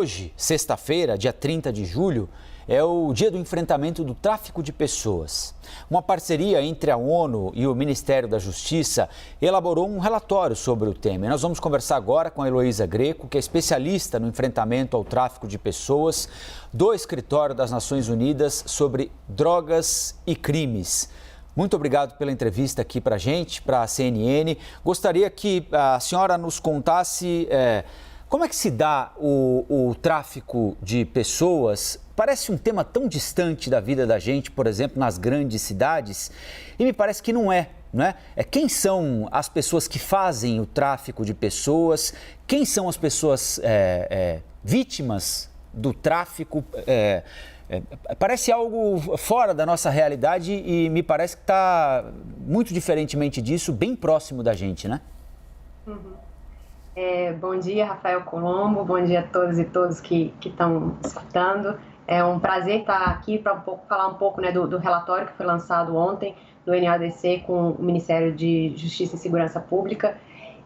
Hoje, sexta-feira, dia 30 de julho, é o dia do enfrentamento do tráfico de pessoas. Uma parceria entre a ONU e o Ministério da Justiça elaborou um relatório sobre o tema. E nós vamos conversar agora com a Heloísa Greco, que é especialista no enfrentamento ao tráfico de pessoas do Escritório das Nações Unidas sobre Drogas e Crimes. Muito obrigado pela entrevista aqui para a gente, para a CNN. Gostaria que a senhora nos contasse... como é que se dá o tráfico de pessoas? Parece um tema tão distante da vida da gente, por exemplo, nas grandes cidades, e me parece que não é, não é? Quem são as pessoas que fazem o tráfico de pessoas? Quem são as pessoas vítimas do tráfico? Parece algo fora da nossa realidade e me parece que está muito diferentemente disso, bem próximo da gente, né? Uhum. Bom dia, Rafael Colombo, bom dia a todos e todas que estão escutando. É um prazer estar aqui para falar um pouco, né, do relatório que foi lançado ontem do NADC com o Ministério de Justiça e Segurança Pública.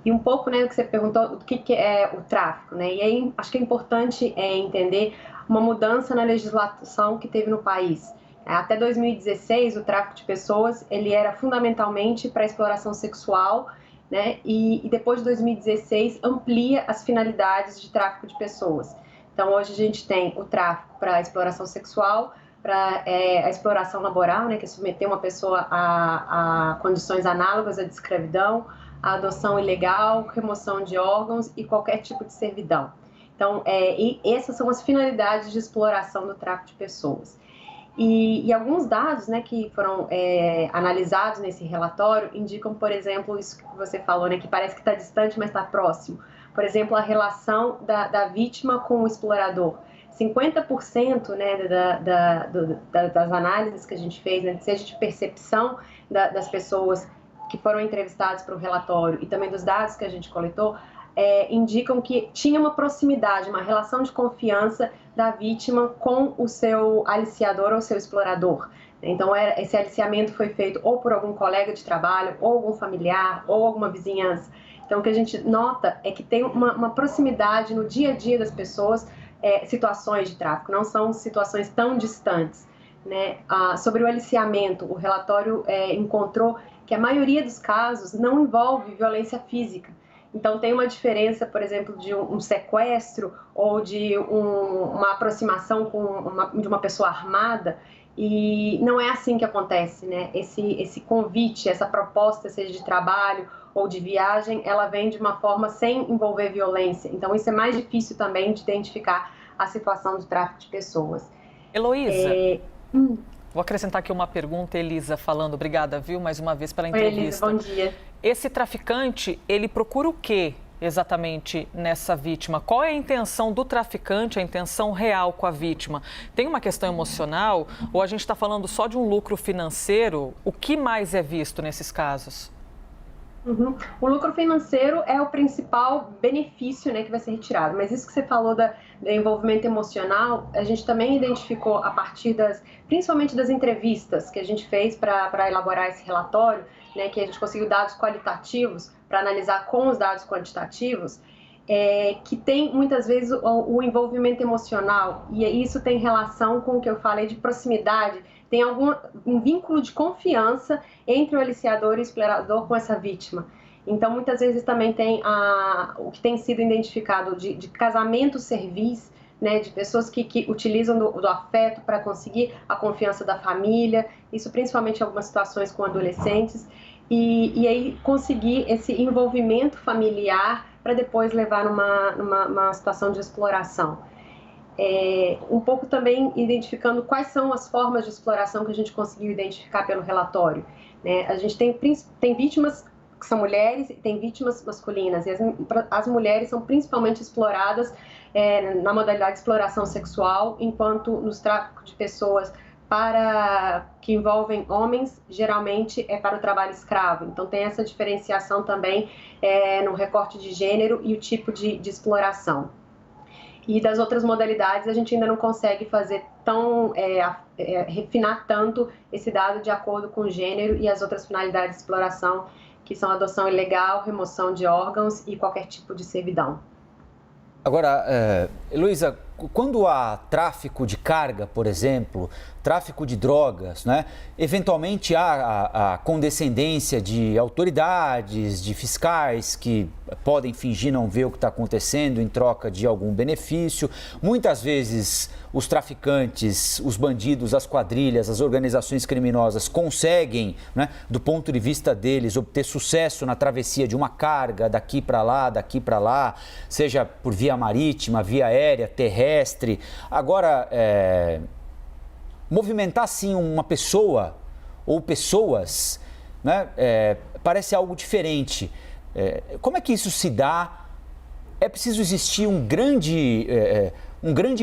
E um pouco, né, do que você perguntou, o que é o tráfico, né? E aí acho que é importante entender uma mudança na legislação que teve no país. Até 2016, o tráfico de pessoas ele era fundamentalmente para exploração sexual, né? E depois de 2016 amplia as finalidades de tráfico de pessoas. Então hoje a gente tem o tráfico para exploração sexual, para a exploração laboral, né, que é submeter uma pessoa a condições análogas à de escravidão, a adoção ilegal, remoção de órgãos e qualquer tipo de servidão. Então e essas são as finalidades de exploração do tráfico de pessoas. E alguns dados, né, que foram analisados nesse relatório indicam, por exemplo, isso que você falou, né, que parece que está distante, mas está próximo. Por exemplo, a relação da vítima com o explorador. 50%, né, das análises que a gente fez, né, seja de percepção das pessoas que foram entrevistadas para o relatório e também dos dados que a gente coletou, indicam que tinha uma proximidade, uma relação de confiança da vítima com o seu aliciador ou seu explorador. Então, esse aliciamento foi feito ou por algum colega de trabalho, ou algum familiar, ou alguma vizinhança. Então, o que a gente nota é que tem uma proximidade no dia a dia das pessoas, situações de tráfico, não são situações tão distantes, né? Sobre o aliciamento, o relatório encontrou que a maioria dos casos não envolve violência física. Então, tem uma diferença, por exemplo, de um sequestro ou de uma aproximação de uma pessoa armada, e não é assim que acontece, né? Esse convite, essa proposta, seja de trabalho ou de viagem, ela vem de uma forma sem envolver violência. Então, isso é mais difícil também de identificar a situação do tráfico de pessoas. Heloísa, vou acrescentar aqui uma pergunta, Elisa, falando, obrigada, viu, mais uma vez pela entrevista. Oi, Elisa, bom dia. Esse traficante, ele procura o quê exatamente nessa vítima? Qual é a intenção do traficante, a intenção real com a vítima? Tem uma questão emocional ou a gente está falando só de um lucro financeiro? O que mais é visto nesses casos? Uhum. O lucro financeiro é o principal benefício, né, que vai ser retirado, mas isso que você falou do envolvimento emocional, a gente também identificou a partir principalmente das entrevistas que a gente fez para elaborar esse relatório, né, que a gente conseguiu dados qualitativos para analisar com os dados quantitativos, que tem muitas vezes o envolvimento emocional, e isso tem relação com o que eu falei de proximidade, tem um vínculo de confiança entre o aliciador e o explorador com essa vítima. Então, muitas vezes também tem o que tem sido identificado de casamento serviço, né, de pessoas que utilizam do afeto para conseguir a confiança da família, isso principalmente em algumas situações com adolescentes, e aí conseguir esse envolvimento familiar para depois levar numa situação de exploração. Um pouco também identificando quais são as formas de exploração que a gente conseguiu identificar pelo relatório, né? A gente tem vítimas que são mulheres e tem vítimas masculinas, e as mulheres são principalmente exploradas na modalidade de exploração sexual, enquanto nos tráficos de pessoas que envolvem homens, geralmente é para o trabalho escravo. Então tem essa diferenciação também no recorte de gênero e o tipo de exploração. E das outras modalidades a gente ainda não consegue fazer refinar tanto esse dado de acordo com o gênero e as outras finalidades de exploração, que são adoção ilegal, remoção de órgãos e qualquer tipo de servidão. Agora, Heloísa, quando há tráfico de carga, por exemplo, tráfico de drogas, né? Eventualmente há a condescendência de autoridades, de fiscais que podem fingir não ver o que está acontecendo em troca de algum benefício. Muitas vezes os traficantes, os bandidos, as quadrilhas, as organizações criminosas conseguem, né, do ponto de vista deles, obter sucesso na travessia de uma carga daqui para lá, seja por via marítima, via aérea, terrestre. Agora, movimentar sim uma pessoa ou pessoas, né, parece algo diferente. Como é que isso se dá? É preciso existir um grande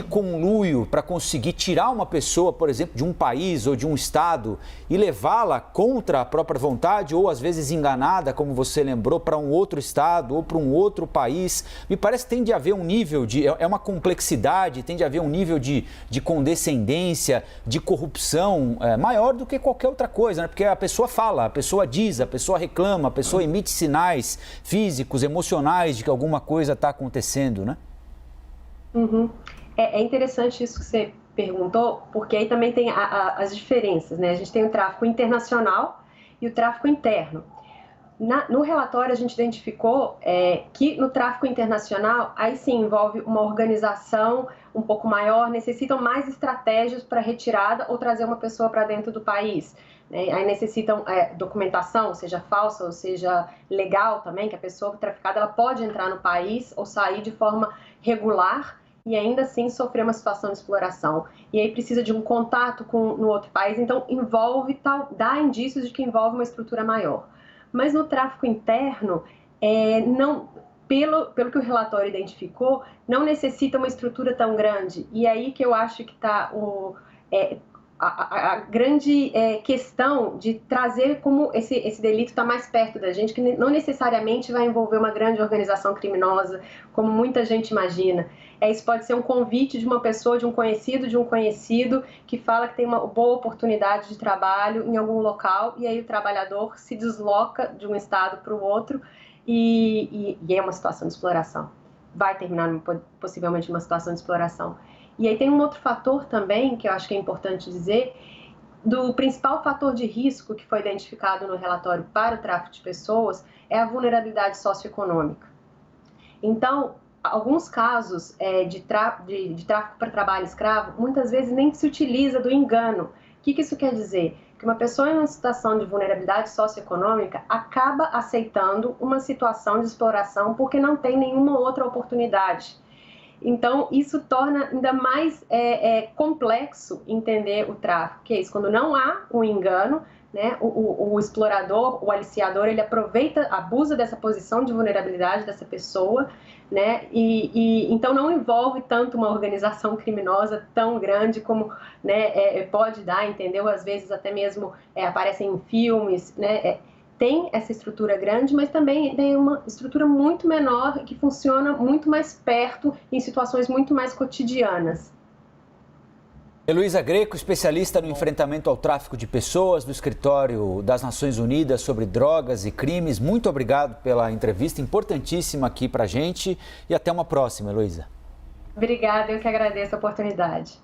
conluio para conseguir tirar uma pessoa, por exemplo, de um país ou de um estado e levá-la contra a própria vontade ou às vezes enganada, como você lembrou, para um outro estado ou para um outro país. Me parece que tem de haver um nível de... É uma complexidade, tem de haver um nível de condescendência, de corrupção maior do que qualquer outra coisa, né? Porque a pessoa fala, a pessoa diz, a pessoa reclama, a pessoa emite sinais físicos, emocionais de que alguma coisa está acontecendo, né? Uhum. É interessante isso que você perguntou, porque aí também tem as diferenças, né? A gente tem o tráfico internacional e o tráfico interno. No relatório a gente identificou que no tráfico internacional, aí sim envolve uma organização um pouco maior, necessitam mais estratégias para retirada ou trazer uma pessoa para dentro do país. Aí necessitam documentação, seja falsa ou seja legal também, que a pessoa traficada ela pode entrar no país ou sair de forma regular e ainda assim sofrer uma situação de exploração. E aí precisa de um contato no outro país, então dá indícios de que envolve uma estrutura maior. Mas no tráfico interno, pelo que o relatório identificou, não necessita uma estrutura tão grande. E aí que eu acho que está a grande questão de trazer como esse delito está mais perto da gente, que não necessariamente vai envolver uma grande organização criminosa, como muita gente imagina. Isso pode ser um convite de uma pessoa, de um conhecido, que fala que tem uma boa oportunidade de trabalho em algum local, e aí o trabalhador se desloca de um estado para o outro, e é uma situação de exploração. Vai terminar possivelmente uma situação de exploração. E aí tem um outro fator também, que eu acho que é importante dizer, do principal fator de risco que foi identificado no relatório para o tráfico de pessoas é a vulnerabilidade socioeconômica. Então, alguns casos de tráfico para trabalho escravo, muitas vezes nem se utiliza do engano. O que isso quer dizer? Que uma pessoa em uma situação de vulnerabilidade socioeconômica acaba aceitando uma situação de exploração porque não tem nenhuma outra oportunidade. Então, isso torna ainda mais complexo entender o tráfico, que é isso, quando não há um engano, né, o explorador, o aliciador, ele abusa dessa posição de vulnerabilidade dessa pessoa, né, então não envolve tanto uma organização criminosa tão grande como, né, pode dar, entendeu? Às vezes até mesmo aparecem em filmes, né, tem essa estrutura grande, mas também tem uma estrutura muito menor que funciona muito mais perto, em situações muito mais cotidianas. Heloísa Greco, especialista no enfrentamento ao tráfico de pessoas do Escritório das Nações Unidas sobre Drogas e Crimes. Muito obrigado pela entrevista importantíssima aqui pra gente e até uma próxima, Heloísa. Obrigada, eu que agradeço a oportunidade.